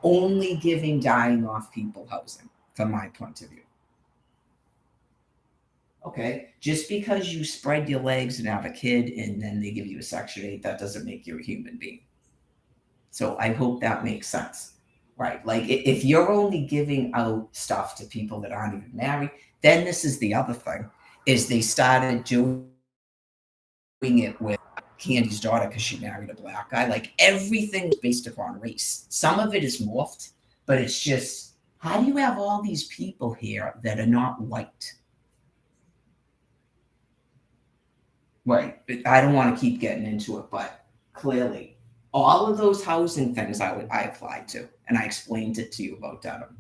only giving dying off people housing, from my point of view. Okay, just because you spread your legs and have a kid and then they give you a Section 8, that doesn't make you a human being. So I hope that makes sense. Right, like if you're only giving out stuff to people that aren't even married, then this is the other thing, is they started doing it with Candy's daughter because she married a black guy. Like everything is based upon race. Some of it is morphed, but it's just, how do you have all these people here that are not white? Right. I don't want to keep getting into it, but clearly all of those housing things I applied to, and I explained it to you about Dedham.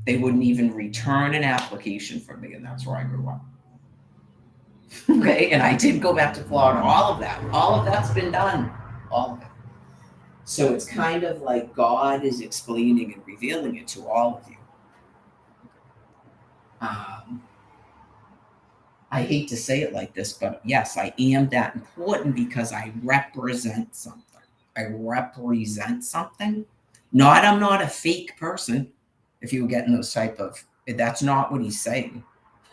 They wouldn't even return an application for me, and that's where I grew up. Okay, and I did go back to Florida. All of that's been done. All of it. So it's kind of like God is explaining and revealing it to all of you. I hate to say it like this, but yes, I am that important because I represent something. I represent something. Not I'm not a fake person. If you were getting those type of, that's not what he's saying.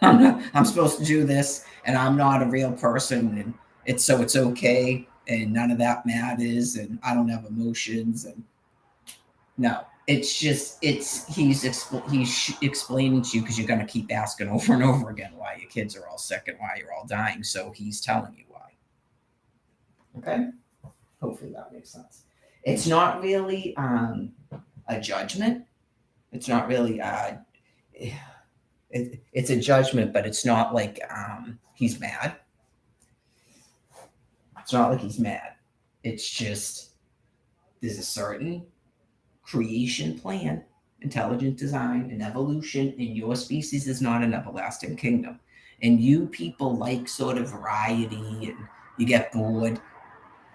I'm supposed to do this, and I'm not a real person, and it's okay, and none of that matters, and I don't have emotions, and no, it's just he's explaining to you because you're going to keep asking over and over again why your kids are all sick and why you're all dying. So he's telling you why. Okay, hopefully that makes sense. It's not really a judgment. It's not really it's a judgment, but it's not like he's mad. It's not like he's mad. It's just there's a certain creation plan, intelligent design, and evolution, and your species is not an everlasting kingdom. And you people like sort of variety and you get bored.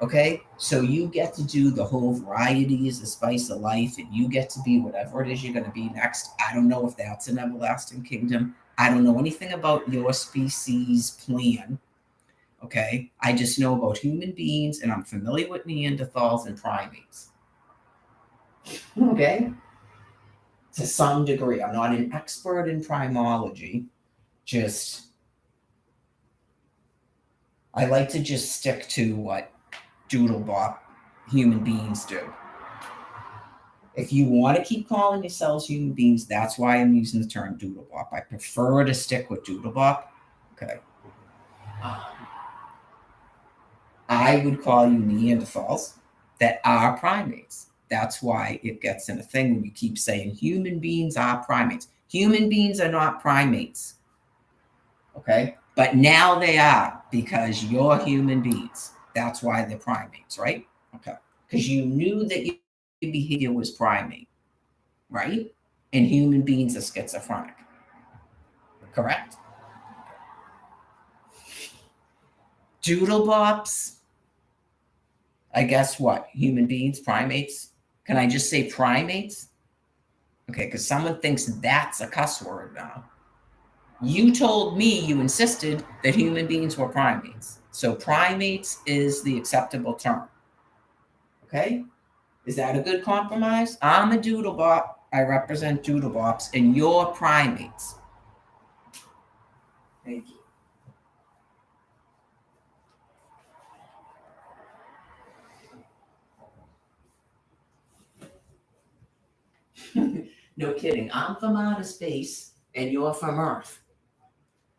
Okay, so you get to do the whole variety is the spice of life, and you get to be whatever it is you're going to be next. I don't know if that's an everlasting kingdom. I don't know anything about your species plan. Okay, I just know about human beings, and I'm familiar with Neanderthals and primates. Okay, to some degree, I'm not an expert in primology. Just I like to just stick to what Doodlebop human beings do. If you want to keep calling yourselves human beings, that's why I'm using the term Doodlebop. I prefer to stick with Doodlebop. Okay. I would call you Neanderthals that are primates. That's why it gets in a thing when you keep saying human beings are primates. Human beings are not primates. Okay. But now they are because you're human beings. That's why they're primates, right? Okay. Because you knew that your behavior was primate, right? And human beings are schizophrenic. Correct? Doodlebops, I guess what? Human beings, primates? Can I just say primates? Okay, because someone thinks that's a cuss word now. You told me, you insisted that human beings were primates. So primates is the acceptable term. Okay? Is that a good compromise? I'm a doodlebop. I represent doodlebops, and you're primates. Thank you. No kidding. I'm from outer space, and you're from Earth.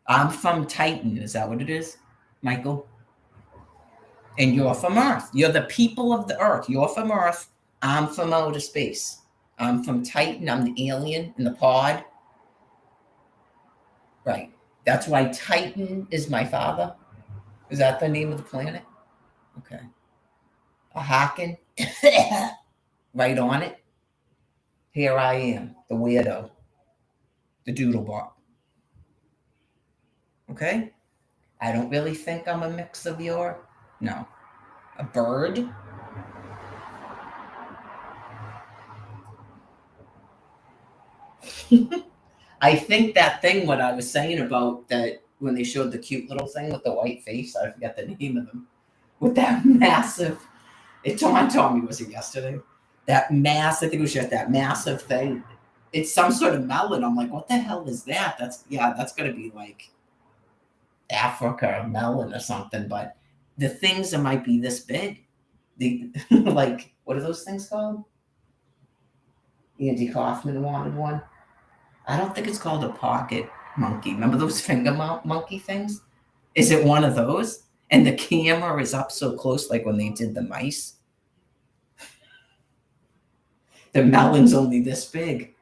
I'm from Titan. Is that what it is, Michael? And you're from Earth. You're the people of the Earth. You're from Earth. I'm from outer space. I'm from Titan. I'm the alien in the pod. Right. That's why Titan is my father. Is that the name of the planet? Okay. A Haken. Right on it. Here I am, the weirdo, the doodlebop. Okay? I don't really think I'm a mix of your. No. A bird. I think that thing, what I was saying about that when they showed the cute little thing with the white face, I forget the name of them, with that massive, it told me, was it yesterday? That mass, I think it was just that massive thing. It's some sort of melon. I'm like, what the hell is that? That's gonna be like Africa or melon or something, but the things that might be this big. The like, what are those things called? Andy Kaufman wanted one. I don't think it's called a pocket monkey. Remember those finger monkey things? Is it one of those? And the camera is up so close, like when they did the mice. The melon's only this big,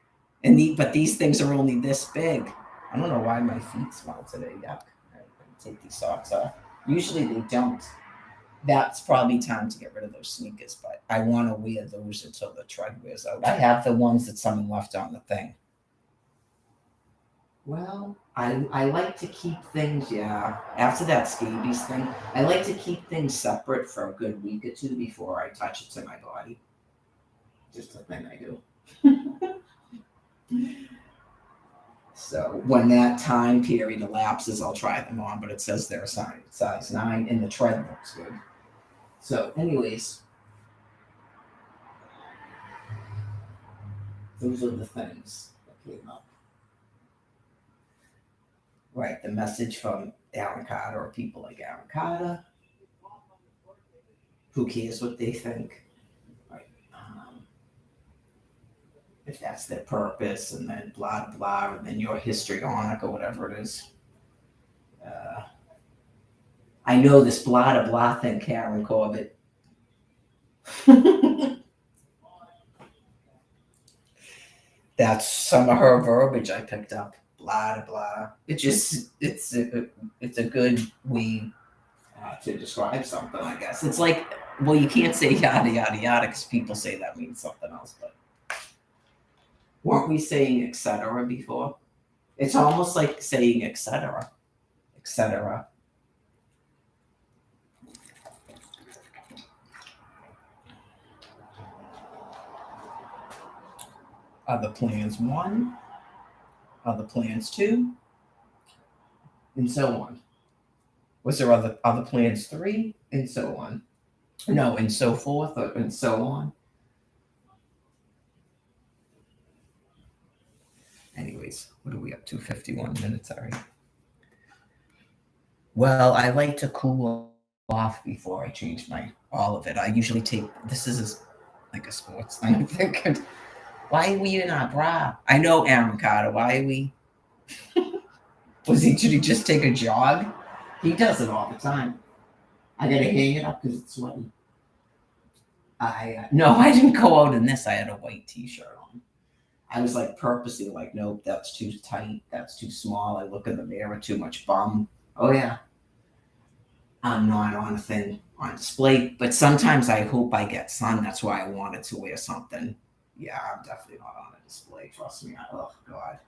but these things are only this big. I don't know why my feet smell today. Yuck. Take these socks off. Usually they don't. That's probably time to get rid of those sneakers, but I want to wear those until the tread wears out. I have the ones that someone left on the thing. Well, I like to keep things, yeah. After that scabies thing, I like to keep things separate for a good week or two before I touch it to my body. Just a thing I do. So when that time period elapses, I'll try them on, but it says they're size 9 and the tread looks good. So anyways, Those are the things that came up. Right, the message from Aaron Carter or people like Aaron Carter. Who cares what they think? Right. If that's their purpose, and then blah blah, and then your histrionic or whatever it is. Uh, I know this blah blah thing, Karen Corbett. That's some of her verbiage I picked up. Blah blah. It's a good way to describe something. I guess it's like, well, you can't say yada yada yada because people say that means something else. But weren't we saying etc. before? It's almost like saying etc. etc. Other plans one, other plans two, and so on. Was there other plans three, and so on? No, and so forth, and so on. Anyways, what are we up to? 51 minutes already. Well, I like to cool off before I change all of it. I usually take this is like a sports thing. I'm thinking, why are we in our bra? I know Aaron Carter. Why are we? Did he just take a jog? He does it all the time. I gotta hang it up because it's sweaty. No, I didn't go out in this. I had a white T-shirt on. I was like purposely like, nope, that's too tight. That's too small. I look in the mirror, too much bum. Oh yeah, I'm not on a thing on display. But sometimes I hope I get sun. That's why I wanted to wear something. Yeah, I'm definitely not on a display. Trust me. Oh God,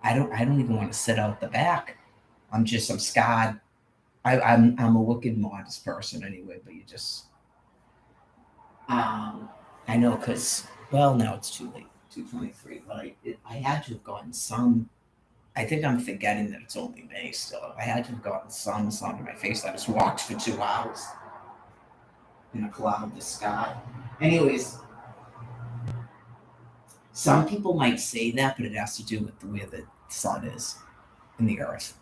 I don't even want to sit out the back. I'm scarred. I'm a wicked modest person anyway. But you just I know because now it's too late. 2:23, but I had to have gotten some. I think I'm forgetting that it's only May still. I had to have gotten some sun in my face. I just walked for 2 hours in a cloudless sky. Anyways, some people might say that, but it has to do with the way the sun is in the earth.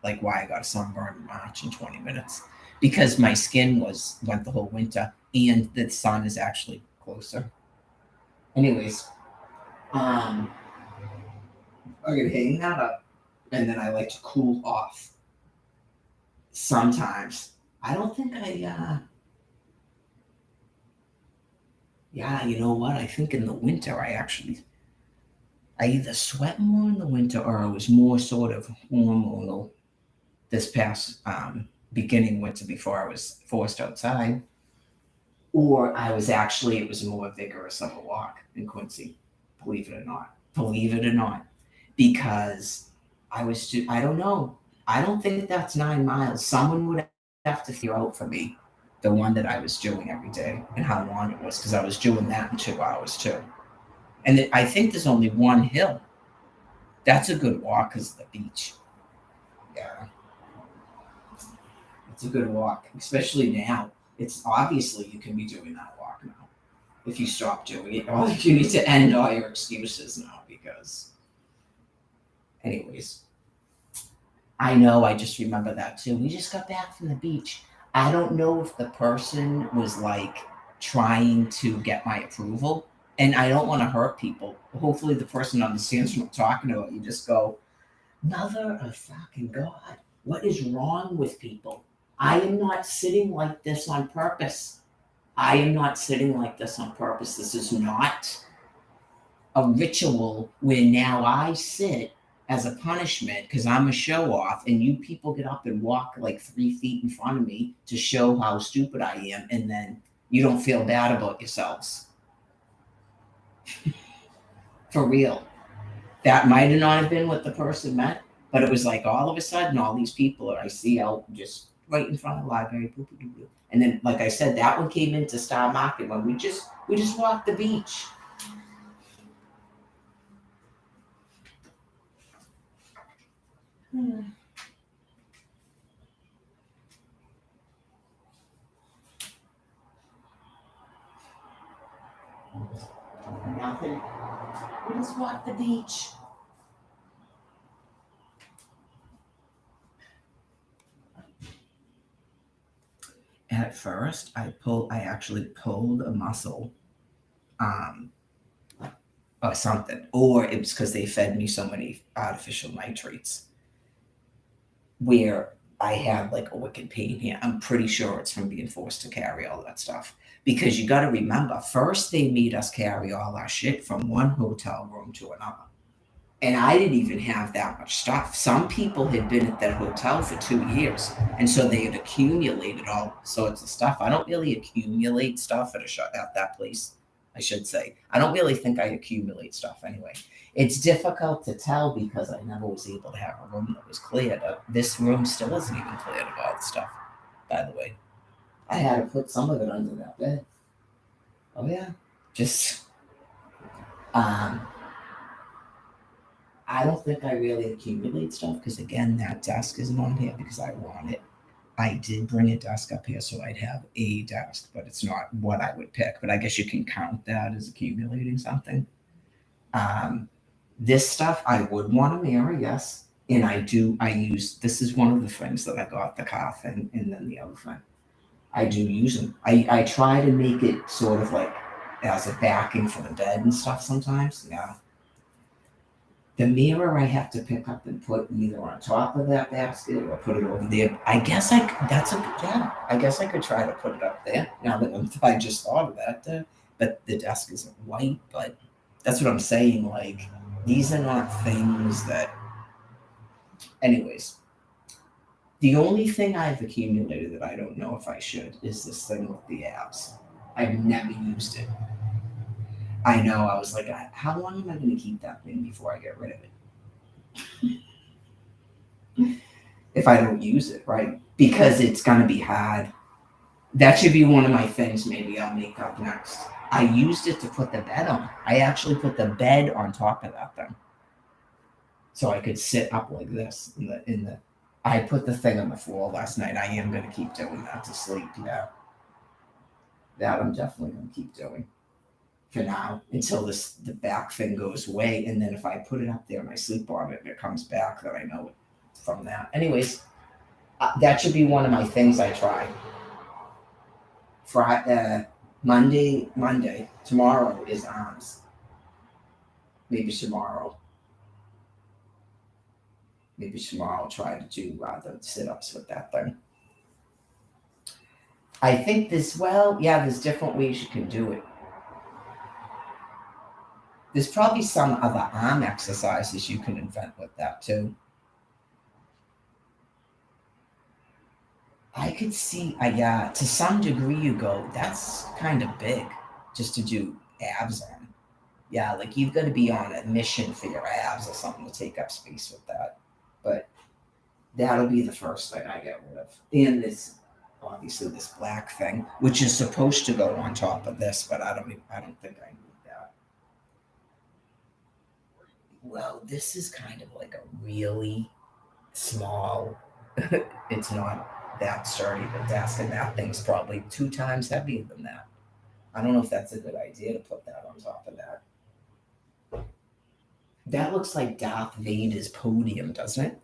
Like why I got a sunburn in March in 20 minutes. Because my skin went the whole winter and the sun is actually closer. Anyways, I'm gonna hang that up and then I like to cool off. Sometimes. I don't think yeah, you know what? I think in the winter I either sweat more in the winter or I was more sort of hormonal this past beginning winter before I was forced outside. Or it was more vigorous of a walk in Quincy, believe it or not. Believe it or not. Because I don't know. I don't think that's 9 miles. Someone would have to figure out for me the one that I was doing every day and how long it was because I was doing that in 2 hours too. And I think there's only one hill. That's a good walk because of the beach. Yeah, it's a good walk, especially now. It's obviously you can be doing that walk now if you stop doing it. Or you need to end all your excuses now because, anyways, I know. I just remember that too. We just got back from the beach. I don't know if the person was like trying to get my approval, and I don't want to hurt people. Hopefully, the person understands what I'm talking about. You just go, Mother of fucking God, what is wrong with people? I am not sitting like this on purpose. I am not sitting like this on purpose. This is not a ritual where now I sit as a punishment because I'm a show off and you people get up and walk like 3 feet in front of me to show how stupid I am and then you don't feel bad about yourselves. For real. That might have not have been what the person meant, but it was like all of a sudden all these people I see out just right in front of the library. And then, like I said, that one came into Star Market when we just walked the beach. Nothing. got the beach. At first, I actually pulled a muscle, or something, or it was because they fed me so many artificial nitrates, where I had like a wicked pain here. I'm pretty sure it's from being forced to carry all that stuff. Because you got to remember, first they made us carry all our shit from one hotel room to another. And I didn't even have that much stuff. Some people had been at that hotel for 2 years, and so they had accumulated all sorts of stuff. I don't really accumulate stuff at that place, I should say. I don't really think I accumulate stuff anyway. It's difficult to tell because I never was able to have a room that was cleared. This room still isn't even cleared of all the stuff, by the way. I had to put some of it under that bed. Oh, yeah. Just, I don't think I really accumulate stuff because, again, that desk isn't on here because I want it. I did bring a desk up here so I'd have a desk, but it's not what I would pick. But I guess you can count that as accumulating something. This stuff I would want a mirror, yes. And this is one of the things that I got, the car thing, and then the other thing. I do use them. I try to make it sort of like as a backing for the bed and stuff sometimes. Yeah. The mirror I have to pick up and put either on top of that basket or put it over there. I guess I could try to put it up there. Now that I just thought of that, but the desk isn't white. But that's what I'm saying. Like, these are not things that. Anyways, the only thing I've accumulated that I don't know if I should is this thing with the abs. I've never used it. I know, I was like, how long am I going to keep that thing before I get rid of it? If I don't use it, right? Because it's going to be hard. That should be one of my things maybe I'll make up next. I used it to put the bed on. I actually put the bed on top of that thing. So I could sit up like this I put the thing on the floor last night. I am going to keep doing that to sleep, yeah. That I'm definitely going to keep doing. For now, until the back thing goes away, and then if I put it up there and I sleep on it and it comes back, then I know it from that. Anyways, that should be one of my things I try. Friday, Monday, tomorrow is arms. Maybe tomorrow I'll try to do the sit-ups with that thing. I think there's different ways you can do it. There's probably some other arm exercises you can invent with that too. I could see, to some degree you go, that's kind of big just to do abs on. Yeah, like you've got to be on a mission for your abs or something to take up space with that. But that'll be the first thing I get rid of. And obviously this black thing, which is supposed to go on top of this, but I don't think I need that. Well, this is kind of like a really small, it's not that sturdy of a desk, and that thing's probably 2 times heavier than that. I don't know if that's a good idea to put that on top of that. That looks like Darth Vader's podium, doesn't it?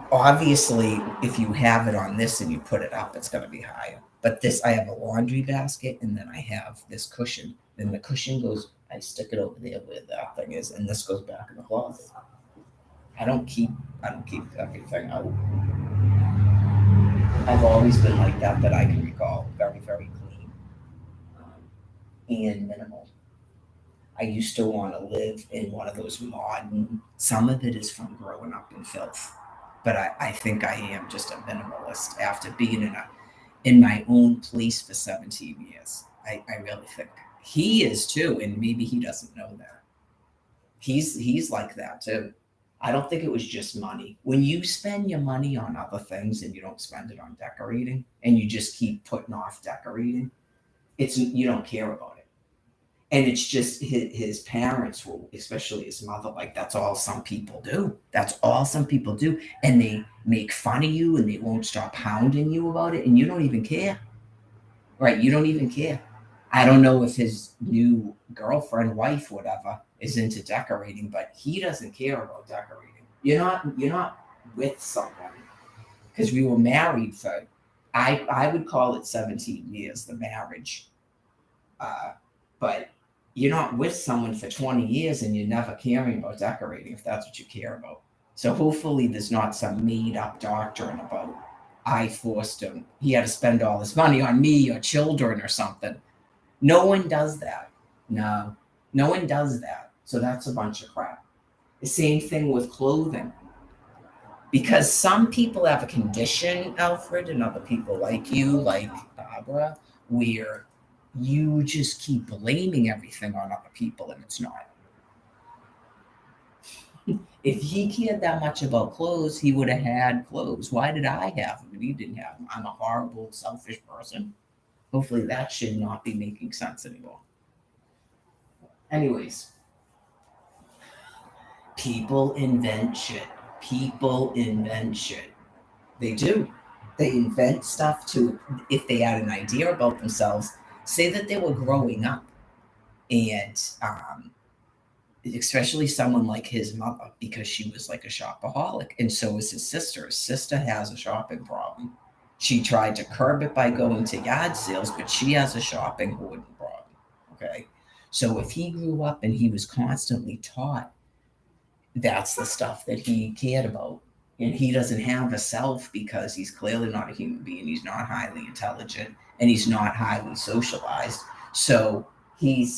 Obviously, if you have it on this and you put it up, it's going to be higher. But this, I have a laundry basket, and then I have this cushion. Then the cushion goes, I stick it over there where that thing is, and this goes back in the closet. I don't keep everything out. I've always been like that I can recall. Very, very clean and minimal. I used to want to live in one of those modern, some of it is from growing up in filth. But I think I am just a minimalist after being in my own place for 17 years. I really think he is too, and maybe he doesn't know that. He's like that too. I don't think it was just money. When you spend your money on other things and you don't spend it on decorating, and you just keep putting off decorating, you don't care about it. And it's just his parents will, especially his mother, like that's all some people do. That's all some people do. And they make fun of you and they won't stop hounding you about it, and you don't even care. Right? You don't even care. I don't know if his new girlfriend, wife, whatever, is into decorating, but he doesn't care about decorating. You're not with someone because we were married for I would call it 17 years, the marriage. But you're not with someone for 20 years and you're never caring about decorating if that's what you care about. So hopefully there's not some made up doctrine about I forced him. He had to spend all this money on me or children or something. No one does that. No, no one does that. So that's a bunch of crap. The same thing with clothing. Because some people have a condition, Alfred, and other people like you, like Barbara, where you just keep blaming everything on other people and it's not. If he cared that much about clothes, he would have had clothes. Why did I have them and he didn't have them? I'm a horrible, selfish person. Hopefully that should not be making sense anymore. Anyways, people invent shit. People invent shit. They do. They invent stuff to, if they had an idea about themselves, say that they were growing up and especially someone like his mother, because she was like a shopaholic, and so was his sister. His sister has a shopping problem. She tried to curb it by going to yard sales, but she has a shopping hoarding problem. Okay. So if he grew up and he was constantly taught that's the stuff that he cared about, and he doesn't have a self because he's clearly not a human being, he's not highly intelligent, and he's not highly socialized. So he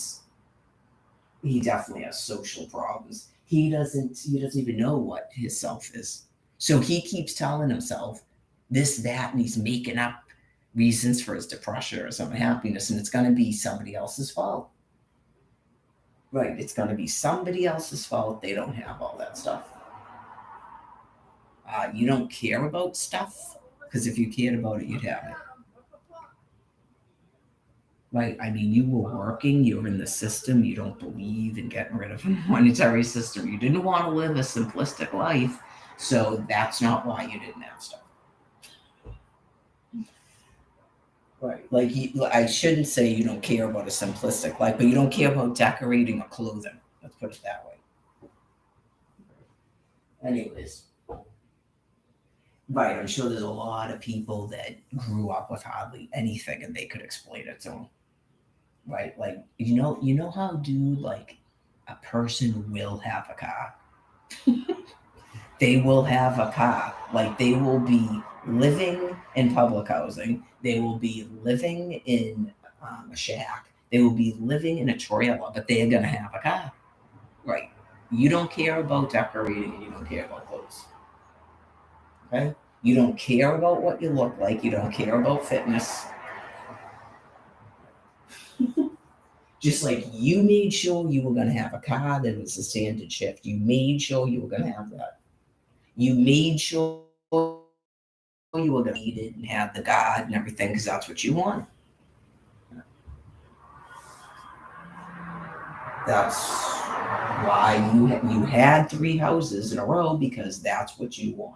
definitely has social problems. He doesn't even know what his self is. So he keeps telling himself this, that, and he's making up reasons for his depression or his unhappiness, and it's going to be somebody else's fault. Right? It's going to be somebody else's fault. They don't have all that stuff. You don't care about stuff because if you cared about it, you'd have it. Right? I mean, you were working, you're in the system, you don't believe in getting rid of a monetary system. You didn't want to live a simplistic life, so that's not why you didn't have stuff. Right. Like, I shouldn't say you don't care about a simplistic life, but you don't care about decorating or clothing. Let's put it that way. Anyways. Right, I'm sure there's a lot of people that grew up with hardly anything and they could explain it to them. Right? Like, you know how, dude, like a person will have a car. They will have a car. Like they will be living in public housing. They will be living in a shack. They will be living in a trailer, but they are gonna have a car. Right? You don't care about decorating, and you don't care about clothes. Okay? You don't care about what you look like. You don't care about fitness. Just like you made sure you were going to have a car that was a standard shift. You made sure you were going to have that. You made sure you were going to eat it and have the God and everything because that's what you want. That's why you had 3 houses in a row because that's what you wanted.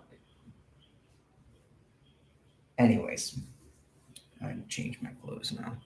Anyways, I changed my clothes now.